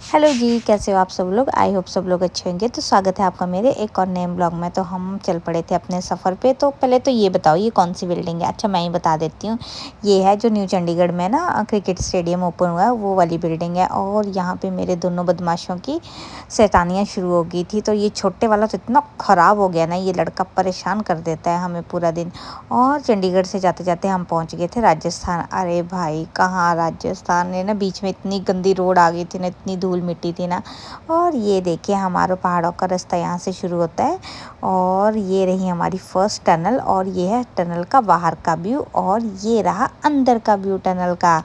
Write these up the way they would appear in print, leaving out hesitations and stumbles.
Hello जी, कैसे हो आप सब लोग? आई होप सब लोग अच्छे होंगे। तो स्वागत है आपका मेरे एक और नए ब्लॉग में। तो हम चल पड़े थे अपने सफ़र पे। तो पहले तो ये बताओ ये कौन-सी बिल्डिंग है? अच्छा मैं ही बता देती हूँ। ये है जो न्यू चंडीगढ़ में ना क्रिकेट स्टेडियम ओपन हुआ है वो वाली बिल्डिंग है। और यहाँ पे मेरे दोनों बदमाशों की शैतानियाँ शुरू हो गई थी। तो ये छोटे वाला तो इतना ख़राब हो गया ना, ये लड़का परेशान कर देता है हमें पूरा दिन। और चंडीगढ़ से जाते-जाते हम पहुँच गए थे राजस्थान। अरे भाई कहाँ राजस्थान ने ना बीच में इतनी गंदी रोड आ गई थी ना, इतनी धूल मिट्टी थी ना। और ये देखिए हमारा पहाड़ों का रास्ता यहाँ से शुरू होता है। और ये रही हमारी फर्स्ट टनल और ये है टनल का बाहर का व्यू और ये रहा अंदर का व्यू टनल का।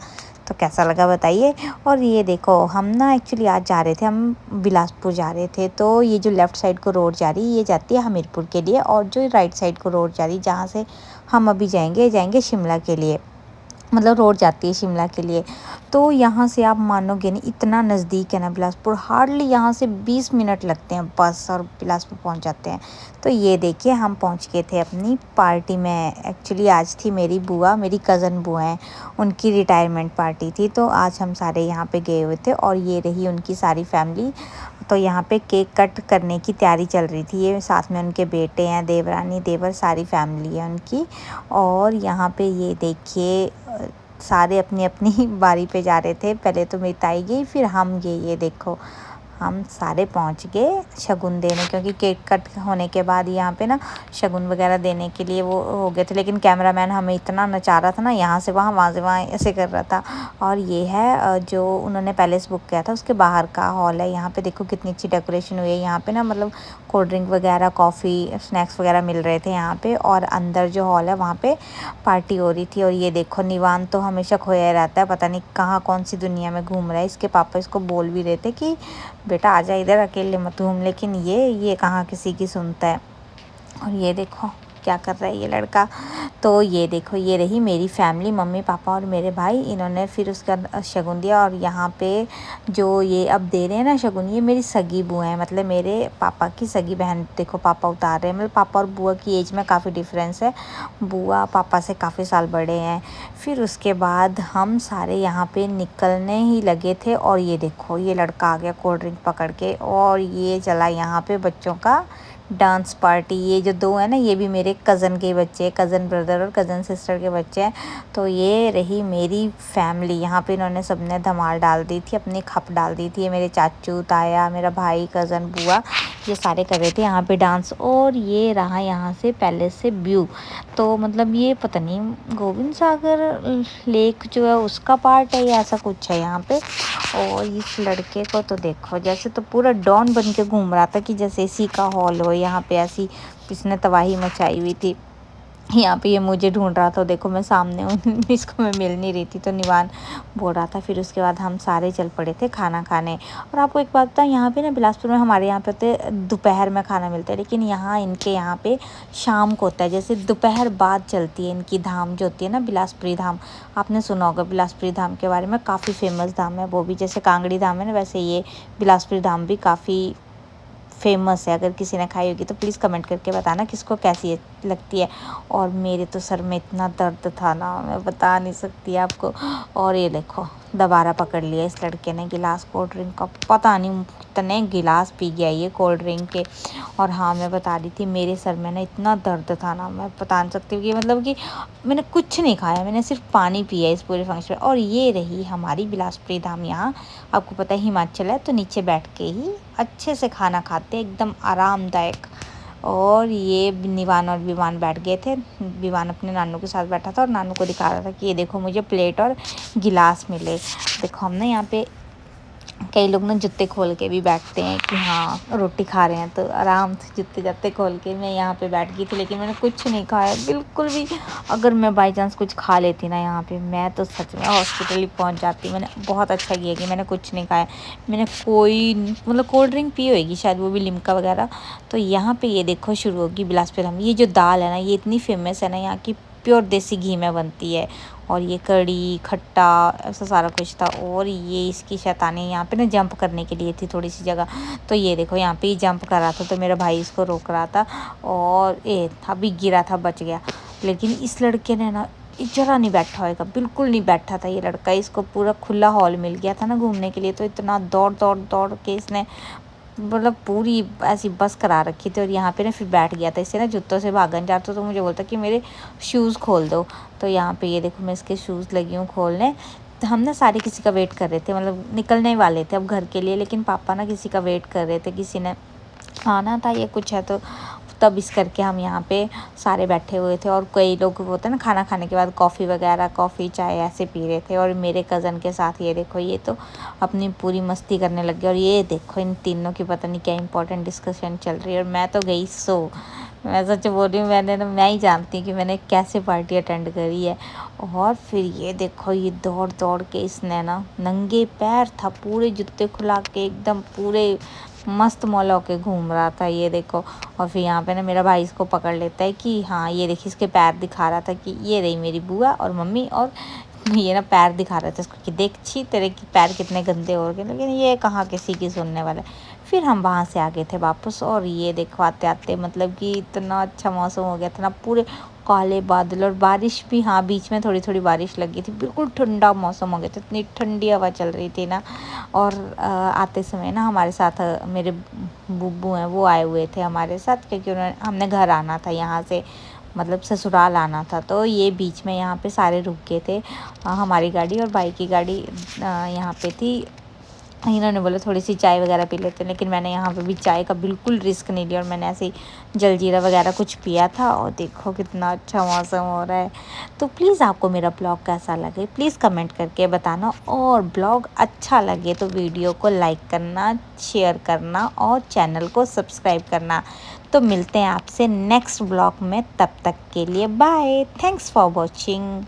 तो कैसा लगा बताइए। और ये देखो हम ना एक्चुअली आज जा रहे थे, हम बिलासपुर जा रहे थे। तो ये जो लेफ़्ट साइड को रोड जा रही है ये जाती है हमीरपुर के लिए और जो राइट साइड को रोड जा रही है जहाँ से हम अभी जाएंगे शिमला के लिए, मतलब रोड जाती है शिमला के लिए। तो यहाँ से आप मानोगे नहीं इतना नज़दीक है ना बिलासपुर, हार्डली यहाँ से 20 मिनट लगते हैं बस और बिलासपुर पहुँच जाते हैं। तो ये देखिए हम पहुँच गए थे अपनी पार्टी में। एक्चुअली आज थी मेरी बुआ, मेरी कज़न बुआ हैं, उनकी रिटायरमेंट पार्टी थी। तो आज हम सारे यहाँ पे गए हुए थे और ये रही उनकी सारी फैमिली। तो यहाँ पे केक कट करने की तैयारी चल रही थी। ये साथ में उनके बेटे हैं, देवरानी देवर, सारी फैमिली है उनकी। और यहाँ पे ये देखिए सारे अपनी अपनी बारी पे जा रहे थे। पहले तो मेरी ताई गई फिर हम गए। ये देखो हम सारे पहुंच गए शगुन देने, क्योंकि केक कट होने के बाद यहाँ पे ना शगुन वगैरह देने के लिए वो हो गए थे। लेकिन कैमरामैन हमें इतना नचा रहा था ना, यहाँ से वहाँ से वहाँ ऐसे कर रहा था। और ये है जो उन्होंने पैलेस बुक किया था उसके बाहर का हॉल है। यहाँ पे देखो कितनी अच्छी डेकोरेशन हुई है। यहाँ पे ना मतलब कोल्ड ड्रिंक वगैरह, कॉफ़ी, स्नैक्स वगैरह मिल रहे थे यहाँ पे। और अंदर जो हॉल है वहाँ पे पार्टी हो रही थी। और ये देखो निवान तो हमेशा खोया रहता है, पता नहीं कहाँ कौन सी दुनिया में घूम रहा है। इसके पापा इसको बोल भी रहे थे कि बेटा आजा इधर, अकेले मत घूम, लेकिन ये कहाँ किसी की सुनता है। और ये देखो क्या कर रहा है ये लड़का। तो ये देखो ये रही मेरी फैमिली, मम्मी पापा और मेरे भाई। इन्होंने फिर उसका शगुन दिया। और यहाँ पे जो ये अब दे रहे हैं ना शगुन, ये मेरी सगी बुआ है, मतलब मेरे पापा की सगी बहन। देखो पापा उतार रहे हैं, मतलब पापा और बुआ की एज में काफ़ी डिफरेंस है। बुआ पापा से काफ़ी साल बड़े हैं। फिर उसके बाद हम सारे यहाँ पे निकलने ही लगे थे और ये देखो ये लड़का आ गया कोल्ड ड्रिंक पकड़ के। और ये चला यहाँ पे बच्चों का डांस पार्टी। ये जो दो है ना ये भी मेरे कज़न के बच्चे, कज़न ब्रदर और कज़न सिस्टर के बच्चे हैं। तो ये रही मेरी फैमिली। यहाँ पे इन्होंने सबने धमाल डाल दी थी, अपनी खप डाल दी थी। ये मेरे चाचू, ताया, मेरा भाई, कज़न, बुआ, ये सारे कर रहे थे यहाँ पे डांस। और ये रहा यहाँ से पैलेस से व्यू। तो मतलब ये पता नहीं गोविंद सागर लेक जो है उसका पार्ट है या ऐसा कुछ है यहाँ पे। और इस लड़के को तो देखो जैसे तो पूरा डॉन बन के घूम रहा था कि जैसे इसी का हॉल हो यहाँ पे, ऐसी इसने तबाही मचाई हुई थी। यहाँ पे ये मुझे ढूंढ रहा था, देखो मैं सामने हूँ इसको मैं मिल नहीं रही थी तो निवान बोल रहा था। फिर उसके बाद हम सारे चल पड़े थे खाना खाने। और आपको एक बात बताऊँ, यहाँ पे ना बिलासपुर में हमारे यहाँ पे होते दोपहर में खाना मिलता है, लेकिन यहाँ इनके यहाँ पे शाम को होता है। जैसे दोपहर बाद चलती है इनकी धाम जो होती है ना, बिलासपुरी धाम। आपने सुना होगा बिलासपुरी धाम के बारे में, काफ़ी फेमस धाम है वो भी। जैसे कांगड़ी धाम है ना वैसे ये बिलासपुरी धाम भी काफ़ी फेमस है। अगर किसी ने खाई होगी तो प्लीज़ कमेंट करके बताना किसको कैसी लगती है। और मेरे तो सर में इतना दर्द था ना, मैं बता नहीं सकती आपको। और ये देखो दोबारा पकड़ लिया इस लड़के ने गिलास कोल्ड ड्रिंक का, पता नहीं कितने गिलास पी गया ये कोल्ड ड्रिंक के। और हाँ मैं बता रही थी मेरे सर में ना इतना दर्द था ना, मैं बता नहीं सकती कि मतलब कि मैंने कुछ नहीं खाया, मैंने सिर्फ पानी पिया इस पूरे फंक्शन में। और ये रही हमारी बिलासपुरी धाम। यहाँ आपको पता है हिमाचल है तो नीचे बैठ के ही अच्छे से खाना खाते हैं, एकदम आरामदायक। और ये निवान और विवान बैठ गए थे। विवान अपने नानू के साथ बैठा था और नानू को दिखा रहा था कि ये देखो मुझे प्लेट और गिलास मिले। देखो हम ना यहाँ पे कई लोग ना जूते खोल के भी बैठते हैं कि हाँ रोटी खा रहे हैं तो आराम से जूते जाते खोल के। मैं यहाँ पे बैठ गई थी लेकिन मैंने कुछ नहीं खाया बिल्कुल भी। अगर मैं बाई चांस कुछ खा लेती ना यहाँ पे, मैं तो सच में हॉस्पिटल ही पहुँच जाती। मैंने बहुत अच्छा किया कि मैंने कुछ नहीं खाया। मैंने कोई मतलब कोल्ड ड्रिंक पी होगी शायद, वो भी लिम्का वगैरह। तो यहाँ पे ये देखो शुरू होगी बिलासपुर हम। ये जो दाल है ना ये इतनी फेमस है ना यहाँ की, प्योर देसी घी में बनती है। और ये कड़ी खट्टा ऐसा सारा कुछ था। और ये इसकी शैतानी यहाँ पे ना जंप करने के लिए थी थोड़ी सी जगह। तो ये देखो यहाँ पे ही जंप कर रहा था तो मेरा भाई इसको रोक रहा था और अभी गिरा था, बच गया। लेकिन इस लड़के ने ना जरा नहीं बैठा होएगा, बिल्कुल नहीं बैठा था ये लड़का। इसको पूरा खुला हॉल मिल गया था ना घूमने के लिए, तो इतना दौड़ दौड़ दौड़ के इसने मतलब पूरी ऐसी बस करा रखी थी। और यहाँ पे ना फिर बैठ गया था, इससे ना जूतों से भागन जाता तो मुझे बोलता कि मेरे शूज़ खोल दो। तो यहाँ पे ये देखो मैं इसके शूज़ लगी हूँ खोलने। तो हम ना सारे किसी का वेट कर रहे थे, मतलब निकलने वाले थे अब घर के लिए, लेकिन पापा ना किसी का वेट कर रहे थे, किसी ने आना था ये कुछ है, तो तब इस करके हम यहाँ पे सारे बैठे हुए थे। और कई लोग होते हैं ना खाना खाने के बाद कॉफ़ी वगैरह, कॉफ़ी चाय ऐसे पी रहे थे। और मेरे कज़न के साथ ये देखो ये तो अपनी पूरी मस्ती करने लग गए। और ये देखो इन तीनों की पता नहीं क्या इंपॉर्टेंट डिस्कशन चल रही है, और मैं तो गई सो। मैं सच बोल रही हूँ, मैं ही जानती हूँ कि मैंने कैसे पार्टी अटेंड करी है। और फिर ये देखो ये दौड़ दौड़ के इसने ना नंगे पैर था, पूरे जूते खुला के एकदम पूरे मस्त मौला होके घूम रहा था ये देखो। और फिर यहाँ पे ना मेरा भाई इसको पकड़ लेता है कि हाँ ये देखिए, इसके पैर दिखा रहा था कि ये रही मेरी बुआ और मम्मी, और ये ना पैर दिखा रहा था इसको कि देख छी तेरे की पैर कितने गंदे हो गए। लेकिन ये कहाँ किसी की सुनने वाला है। फिर हम वहाँ से आ गए थे वापस। और ये देखो आते आते मतलब कि इतना अच्छा मौसम हो गया था ना, पूरे काले बादल और बारिश भी, हाँ बीच में थोड़ी थोड़ी बारिश लगी थी, बिल्कुल ठंडा मौसम हो गया था, इतनी ठंडी हवा चल रही थी ना। और आते समय ना हमारे साथ मेरे बुब्बू हैं वो आए हुए थे हमारे साथ, क्योंकि उन्होंने हमने घर आना था यहाँ से, मतलब ससुराल आना था। तो ये बीच में यहाँ पे सारे रुक गए थे। हमारी गाड़ी और भाई की गाड़ी यहाँ पे थी। इन्होंने बोला थोड़ी सी चाय वगैरह पी लेते हैं, लेकिन मैंने यहाँ पे भी चाय का बिल्कुल रिस्क नहीं लिया, और मैंने ऐसे ही जलजीरा वगैरह कुछ पिया था। और देखो कितना अच्छा मौसम हो रहा है। तो प्लीज़ आपको मेरा ब्लॉग कैसा लगे प्लीज़ कमेंट करके बताना, और ब्लॉग अच्छा लगे तो वीडियो को लाइक करना, शेयर करना और चैनल को सब्सक्राइब करना। तो मिलते हैं आपसे नेक्स्ट ब्लॉग में, तब तक के लिए बाय, थैंक्स फॉर वॉचिंग।